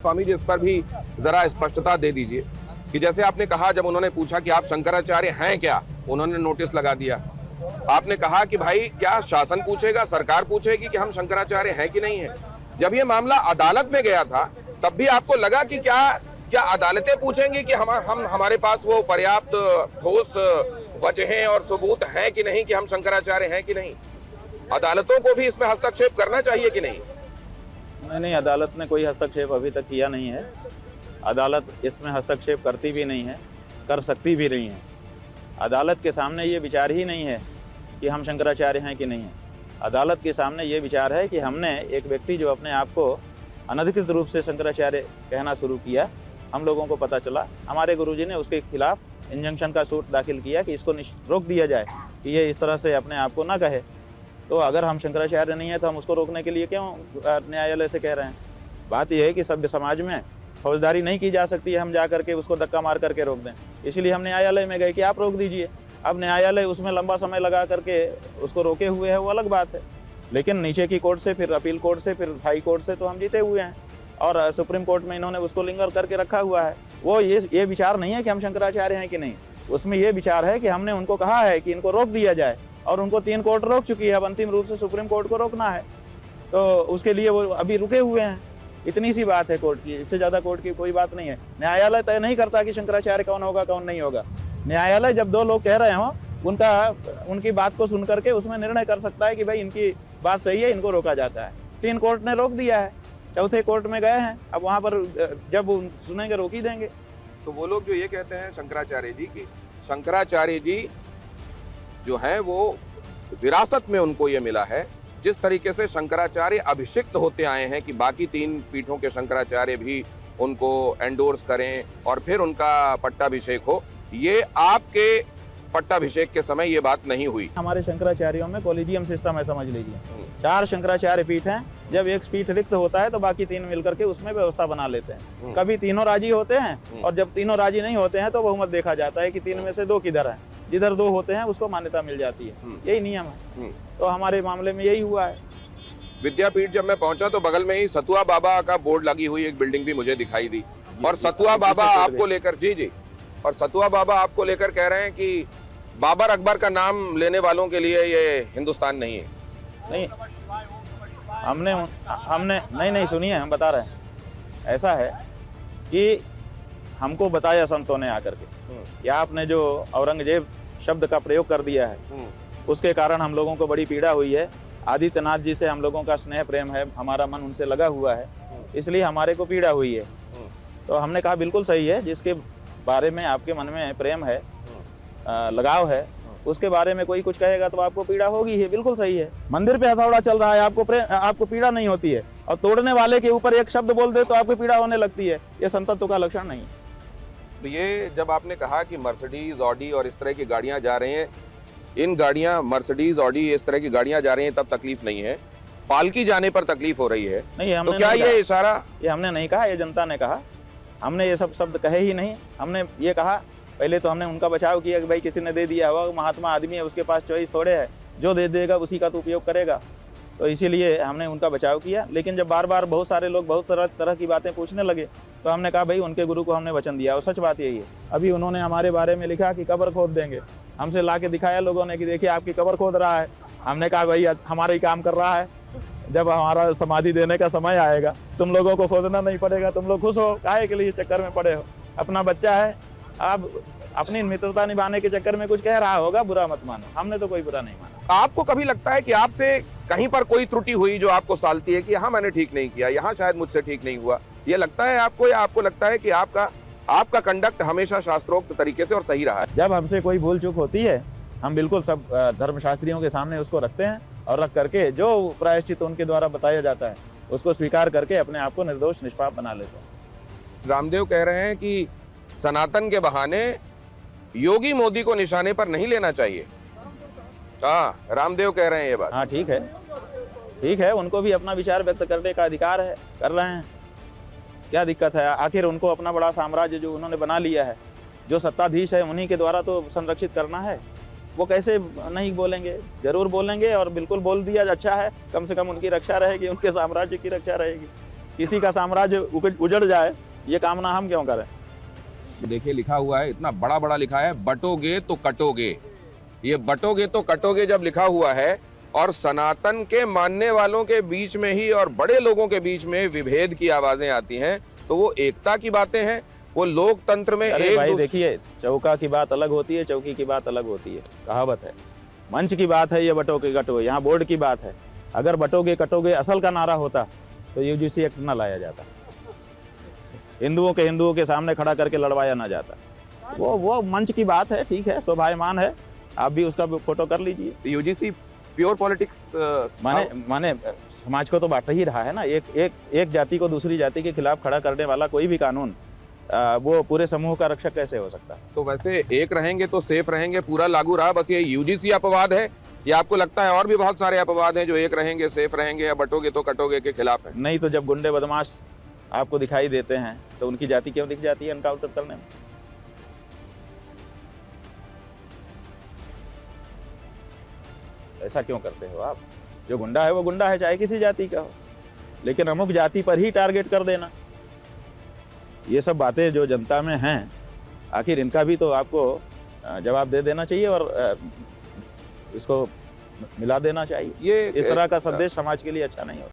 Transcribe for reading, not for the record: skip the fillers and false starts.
स्वामी जी, इस पर भी जरा स्पष्टता दे दीजिए कि जैसे आपने कहा, जब उन्होंने पूछा कि आप शंकराचार्य हैं क्या, उन्होंने नोटिस लगा दिया। आपने कहा कि भाई क्या शासन पूछेगा, सरकार पूछेगी कि हम शंकराचार्य हैं कि नहीं है। जब ये मामला अदालत में गया था तब भी आपको लगा कि क्या क्या अदालतें पूछेंगी कि हम हमारे पास वो पर्याप्त ठोस वजहें और सबूत हैं कि नहीं कि हम शंकराचार्य हैं कि नहीं। अदालतों को भी इसमें हस्तक्षेप करना चाहिए कि नहीं? नहीं, अदालत ने कोई हस्तक्षेप अभी तक किया नहीं है। अदालत इसमें हस्तक्षेप करती भी नहीं है, कर सकती भी नहीं है। अदालत के सामने ये विचार ही नहीं है कि हम शंकराचार्य हैं कि नहीं है। अदालत के सामने ये विचार है कि हमने एक व्यक्ति जो अपने आप को अनधिकृत रूप से शंकराचार्य कहना शुरू किया, हम लोगों को पता चला, हमारे गुरुजी ने उसके खिलाफ इंजंक्शन का सूट दाखिल किया कि इसको रोक दिया जाए कि ये इस तरह से अपने आप को ना कहे। तो अगर हम शंकराचार्य नहीं है तो हम उसको रोकने के लिए क्यों न्यायालय से कह रहे हैं? बात यह है कि सभ्य समाज में फौजदारी नहीं की जा सकती है, हम जा करके उसको धक्का मार करके रोक दें। इसलिए हम न्यायालय में गए कि आप रोक दीजिए। अब न्यायालय उसमें लंबा समय लगा करके उसको रोके हुए है, वो अलग बात है। लेकिन नीचे की कोर्ट से, फिर अपील कोर्ट से, फिर हाई कोर्ट से तो हम जीते हुए हैं और सुप्रीम कोर्ट में इन्होंने उसको लिंगर करके रखा हुआ है। वो ये विचार नहीं है कि हम शंकराचार्य हैं कि नहीं, उसमें ये विचार है कि हमने उनको कहा है कि इनको रोक दिया जाए और उनको 3 कोर्ट रोक चुकी है। अब अंतिम रूप से सुप्रीम कोर्ट को रोकना है, तो उसके लिए वो अभी रुके हुए हैं। इतनी सी बात है कोर्ट की, इससे ज़्यादा कोर्ट की कोई बात नहीं है। न्यायालय तय नहीं करता कि शंकराचार्य कौन होगा कौन नहीं होगा। न्यायालय जब 2 लोग कह रहे हों, उनकी बात को सुन करके उसमें निर्णय कर सकता है कि भाई इनकी बात सही है, इनको रोका जाता है। 3 कोर्ट ने रोक दिया है, 4थे कोर्ट में गए हैं, अब वहाँ पर जब सुनेंगे रोक ही देंगे। तो वो लोग जो ये कहते हैं शंकराचार्य जी की, शंकराचार्य जी जो हैं वो विरासत में उनको ये मिला है, जिस तरीके से शंकराचार्य अभिषिक्त होते आए हैं कि बाकी 3 पीठों के शंकराचार्य भी उनको एंडोर्स करें और फिर उनका पट्टाभिषेक हो। ये आपके पट्टाभिषेक के समय ये बात नहीं हुई। हमारे शंकराचार्यों में कॉलेजियम सिस्टम है, समझ लीजिए। 4 शंकराचार्य पीठ हैं, जब एक पीठ रिक्त होता है तो बाकी 3 मिलकर के उसमें व्यवस्था बना लेते हैं। कभी तीनों राजी होते हैं और जब तीनों राजी नहीं होते हैं तो बहुमत देखा जाता है कि 3 में से 2 किधर है। जिधर 2 होते हैं उसको मान्यता मिल जाती है, यही नियम है। तो हमारे मामले में यही हुआ है। विद्यापीठ जब मैं पहुंचा तो बगल में ही सतुआ बाबा का बोर्ड लगी हुई एक बिल्डिंग भी मुझे दिखाई दी और सतुआ बाबा आपको लेकर जी और सतुआ बाबा आपको लेकर कह रहे हैं कि बाबर अकबर का नाम लेने वालों के लिए ये हिंदुस्तान नहीं है। नहीं, हमने नहीं सुनिए, हम बता रहे हैं। ऐसा है कि हमको बताया संतों ने आकर के कि आपने जो औरंगजेब शब्द का प्रयोग कर दिया है, उसके कारण हम लोगों को बड़ी पीड़ा हुई है। आदित्यनाथ जी से हम लोगों का स्नेह प्रेम है, हमारा मन उनसे लगा हुआ है, इसलिए हमारे को पीड़ा हुई है। तो हमने कहा बिल्कुल सही है, जिसके बारे में आपके मन में प्रेम है, लगाव है, उसके बारे में कोई कुछ कहेगा तो आपको पीड़ा होगी ही, बिल्कुल सही है। मंदिर पे हथौड़ा चल रहा है, आपको पीड़ा नहीं होती है, और तोड़ने वाले के ऊपर एक शब्द बोल दे तो आपको पीड़ा होने लगती है। ये संतत्व का लक्षण नहीं है। तो ये जब आपने कहा कि मर्सिडीज, ऑडी और इस तरह की गाड़ियां जा रही हैं, इन गाड़ियां मर्सिडीज, ऑडी इस तरह की गाड़ियां जा रही हैं, तब तकलीफ नहीं है, पालकी जाने पर तकलीफ हो रही है। नहीं, हमने तो क्या ये इशारा? ये हमने नहीं कहा, ये जनता ने कहा। हमने ये सब शब्द कहे ही नहीं। हमने ये कहा, पहले तो हमने उनका बचाव किया कि भाई किसी ने दे दिया होगा, महात्मा आदमी है, उसके पास चॉइस थोड़े है, जो दे देगा उसी का तो उपयोग करेगा। तो इसीलिए हमने उनका बचाव किया। लेकिन जब बार बार बहुत सारे लोग बहुत तरह की बातें पूछने लगे तो हमने कहा भाई उनके गुरु को हमने वचन दिया, और सच बात यही है। अभी उन्होंने हमारे बारे में लिखा कि कब्र खोद देंगे, हमसे ला के दिखाया लोगों ने कि देखिए आपकी कब्र खोद रहा है। हमने कहा भाई हमारा ही काम कर रहा है, जब हमारा समाधि देने का समय आएगा तुम लोगों को खोदना नहीं पड़ेगा, तुम लोग खुश हो, काहे के लिए चक्कर में पड़े हो? अपना बच्चा है, आप अपनी मित्रता निभाने के चक्कर में कुछ कह रहा होगा, बुरा मत मानो। हमने तो कोई बुरा नहीं माना। आपको कभी लगता है कि आपसे कहीं पर कोई त्रुटि हुई जो आपको सालती है कि हाँ मैंने ठीक नहीं किया, यहाँ शायद मुझसे ठीक नहीं हुआ, ये लगता है आपको, या आपको लगता है कि आपका कंडक्ट हमेशा शास्त्रोक्त तरीके से और सही रहा है? जब हमसे कोई भूल चूक होती है, हम बिल्कुल सब धर्मशास्त्रियों के सामने उसको रखते हैं और रख करके जो प्रायश्चित उनके द्वारा बताया जाता है उसको स्वीकार करके अपने आप को निर्दोष निष्पाप बना लेते हैं। रामदेव कह रहे हैं कि सनातन के बहाने योगी मोदी को निशाने पर नहीं लेना चाहिए। हाँ, रामदेव कह रहे हैं ये बात। हाँ, ठीक है, उनको भी अपना विचार व्यक्त करने का अधिकार है, कर रहे हैं, क्या दिक्कत है? आखिर उनको अपना बड़ा साम्राज्य जो उन्होंने बना लिया है, जो सत्ताधीश है, उन्हीं के द्वारा तो संरक्षित करना है। वो कैसे नहीं बोलेंगे? जरूर बोलेंगे, और बिल्कुल बोल दिया अच्छा है, कम से कम उनकी रक्षा रहेगी, उनके साम्राज्य की रक्षा रहेगी। किसी का साम्राज्य उजड़ जाए, ये कामना हम क्यों करें। देखिए लिखा हुआ है, इतना बड़ा बड़ा लिखा है, बटोगे तो कटोगे। ये बटोगे तो कटोगे जब लिखा हुआ है और सनातन के मानने वालों के बीच में ही और बड़े लोगों के बीच में विभेद की आवाजें आती हैं, तो वो एकता की बातें हैं, वो लोकतंत्र में अरे एक भाई देखिए, चौका की बात अलग होती है, चौकी की बात अलग होती है, कहावत है। मंच की बात है ये बटोगे कटोगे, यहाँ बोर्ड की बात है। अगर बटोगे कटोगे असल का नारा होता तो यूजीसी एक्ट ना लाया जाता, हिंदुओं के सामने खड़ा करके लड़वाया ना जाता। वो मंच की बात है, ठीक है, शोभायमान है, आप भी उसका फोटो कर लीजिए। यूजीसी प्योर पॉलिटिक्स माने समाज को तो बांट ही रहा है ना। एक जाति को दूसरी जाति के खिलाफ खड़ा करने वाला कोई भी कानून वो पूरे समूह का रक्षक कैसे हो सकता है। तो वैसे एक रहेंगे तो सेफ रहेंगे, पूरा लागू रहा, बस ये यूजीसी अपवाद है, या आपको लगता है और भी बहुत सारे अपवाद हैं जो एक रहेंगे सेफ रहेंगे या बटोगे तो कटोगे के खिलाफ है? नहीं तो जब गुंडे बदमाश आपको दिखाई देते हैं तो उनकी जाति क्यों दिख जाती है एनकाउंटर करने में? ऐसा क्यों करते हो आप? जो गुंडा है वो गुंडा है, चाहे किसी जाति का हो, लेकिन अमुक जाति पर ही टारगेट कर देना, ये सब बातें जो जनता में हैं, आखिर इनका भी तो आपको जवाब दे देना चाहिए और इसको मिला देना चाहिए। ये इस तरह का संदेश समाज के लिए अच्छा नहीं होता।